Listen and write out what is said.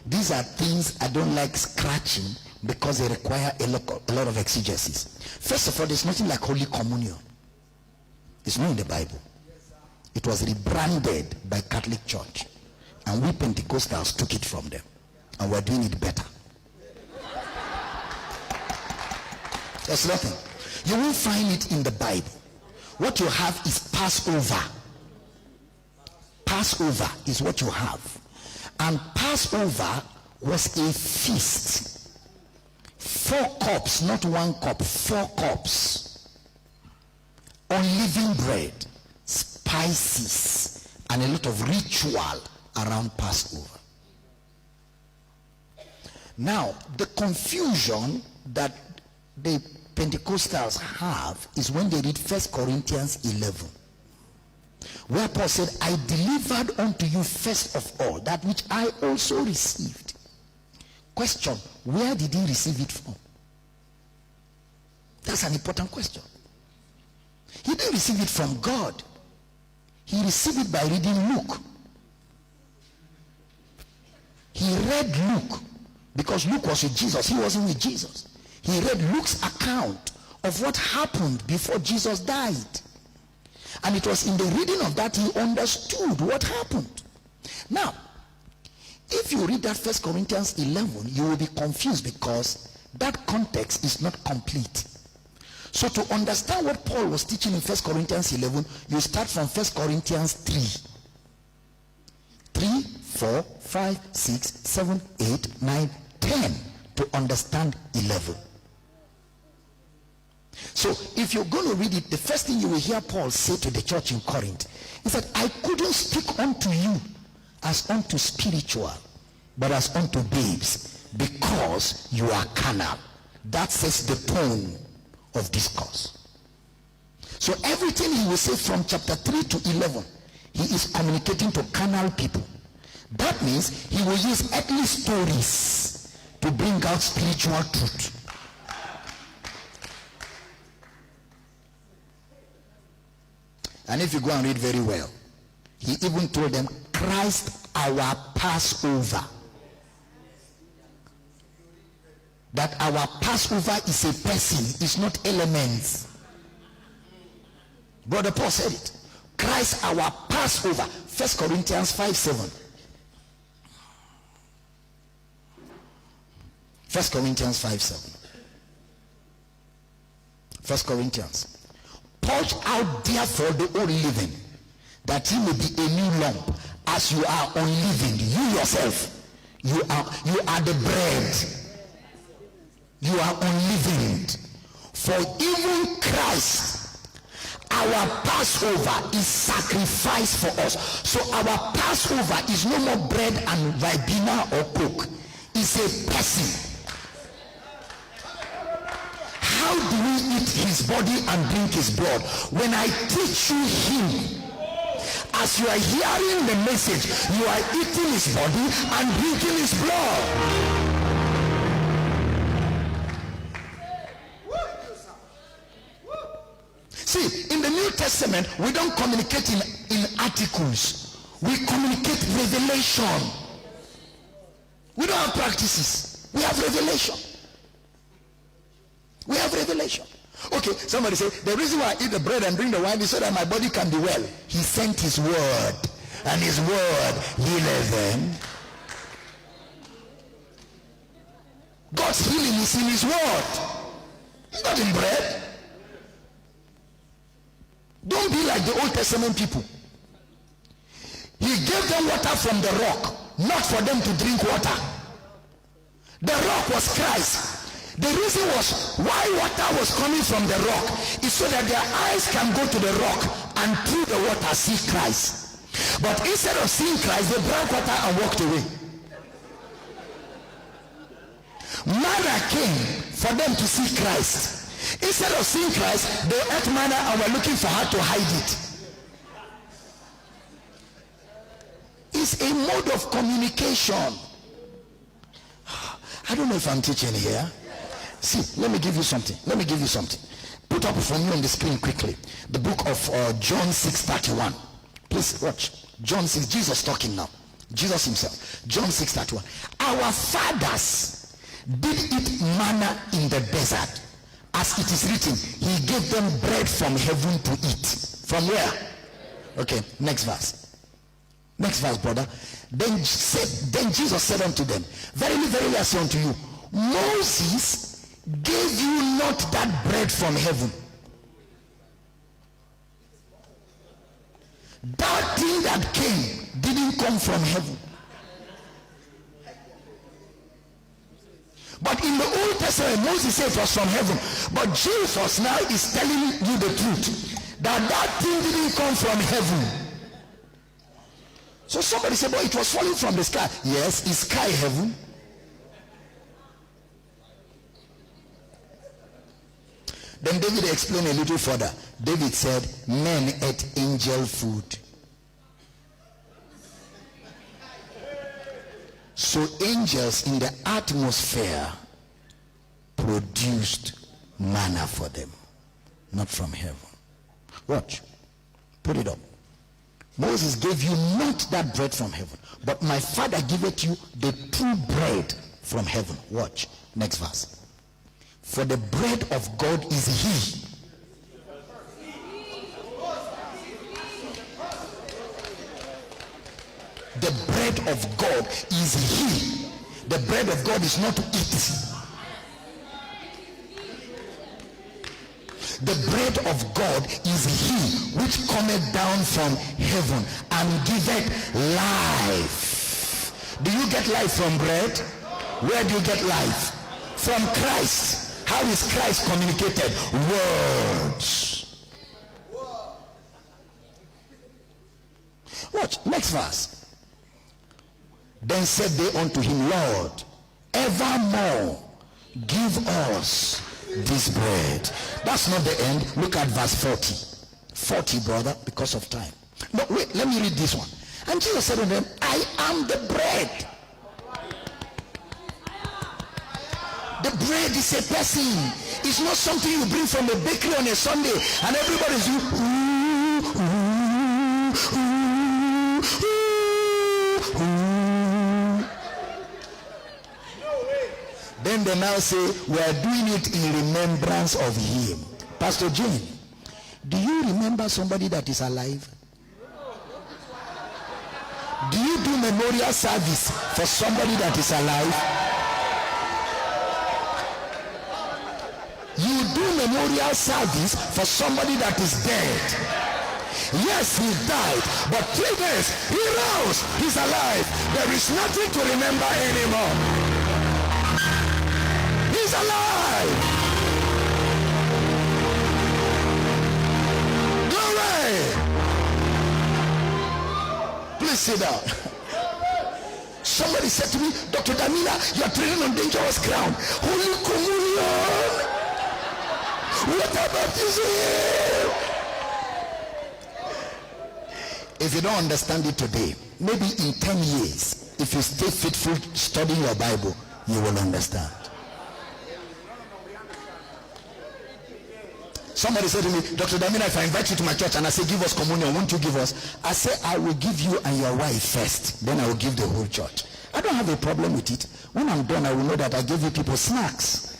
These are things I don't like scratching because they require a lot of exegesis. First of all, there's nothing like Holy Communion. It's not in the Bible. It was rebranded by Catholic Church, and we Pentecostals took it from them, and we're doing it better. There's nothing. You won't find it in the Bible. What you have is Passover. Passover is what you have. And Passover was a feast. 4 cups, not 1 cup, 4 cups. Unleavened bread, spices, and a lot of ritual around Passover. Now, the confusion that the Pentecostals have is when they read 1 Corinthians 11. Where Paul said, I delivered unto you first of all that which I also received. Question, where did he receive it from? That's an important question. He didn't receive it from God. He received it by reading Luke. He read Luke because Luke was with Jesus. He wasn't with Jesus. He read Luke's account of what happened before Jesus died. And it was in the reading of that he understood what happened. Now, if you read that 1 Corinthians 11, you will be confused because that context is not complete. So to understand what Paul was teaching in 1 Corinthians 11, you start from 1 Corinthians 3, 4, 5, 6, 7, 8, 9, 10 to understand 11. So if you're going to read it, the first thing you will hear Paul say to the church in Corinth is that I couldn't speak unto you as unto spiritual, but as unto babes, because you are carnal. That sets the tone of discourse. So everything he will say from chapter 3 to 11, he is communicating to carnal people. That means he will use earthly stories to bring out spiritual truth. And if you go and read very well, he even told them, Christ our Passover. That our Passover is a person, it's not elements. Brother Paul said it. Christ our Passover. 1 Corinthians 5:7. 1 Corinthians 5:7. 1 Corinthians. Purge out therefore the old leaven, that he may be a new lump, as you are unleavened. You yourself, you are the bread. You are unleavened. For even Christ, our Passover, is sacrificed for us. So our Passover is no more bread and Ribena or Coke. It's a person. How do we eat his body and drink his blood? When I teach you him, as you are hearing the message, you are eating his body and drinking his blood. See, in the New Testament, we don't communicate in articles. We communicate revelation. We don't have practices. We have revelation. We have revelation. Okay, somebody say, the reason why I eat the bread and drink the wine is so that my body can be well. He sent his word, and his word healeth them. God's healing is in his word. It's not in bread. Don't be like the Old Testament people. He gave them water from the rock, not for them to drink water. The rock was Christ. The reason was why water was coming from the rock is so that their eyes can go to the rock and through the water see Christ. But instead of seeing Christ, they drank water and walked away. Manna came for them to see Christ. Instead of seeing Christ, they ate manna and were looking for how to hide it. It's a mode of communication. I don't know if I'm teaching here. See, let me give you something. Put up for me on the screen quickly the book of John 6:31. Please watch. John 6, Jesus talking now. Jesus himself. John 6:31. Our fathers did eat manna in the desert. As it is written, he gave them bread from heaven to eat. From where? Okay, next verse. Next verse, brother. Then Jesus said unto them, verily, verily, I say unto you, Moses gave you not that bread from heaven. That thing that came didn't come from heaven. But in the Old Testament, Moses said it was from heaven. But Jesus now is telling you the truth, that thing didn't come from heaven. So somebody said, but it was falling from the sky. Yes, is sky heaven? Then David explained a little further. David said, men ate angel food. So angels in the atmosphere produced manna for them, not from heaven. Watch. Put it up. Moses gave you not that bread from heaven, but my Father giveth you the true bread from heaven. Watch. Next verse. For the bread of God is he. The bread of God is he. The bread of God is not to eat. The bread of God is he which cometh down from heaven and giveth life. Do you get life from bread? Where do you get life? From Christ. How is Christ communicated? Words. Watch, next verse. Then said they unto him, Lord, evermore give us this bread. That's not the end. Look at verse 40. 40, brother, because of time. No, wait, let me read this one. And Jesus said to them, I am the bread. The bread is a person. It's not something you bring from the bakery on a Sunday and everybody's Then they now say, we are doing it in remembrance of him. Pastor Jane, do you remember somebody that is alive? Do you do memorial service for somebody that is alive? You do memorial service for somebody that is dead. Yes, he died, but 3 days he rose, he's alive. There is nothing to remember anymore. He's alive. Glory. Please sit down. Somebody said to me, Dr. Damina, you are treading on dangerous ground. Holy communion. What about this? If you don't understand it today, maybe in 10 years, if you stay faithful studying your Bible, you will understand. Somebody said to me, Dr. Damina, if I invite you to my church and I say, give us communion, won't you give us? I say, I will give you and your wife first. Then I will give the whole church. I don't have a problem with it. When I'm done, I will know that I gave you people snacks.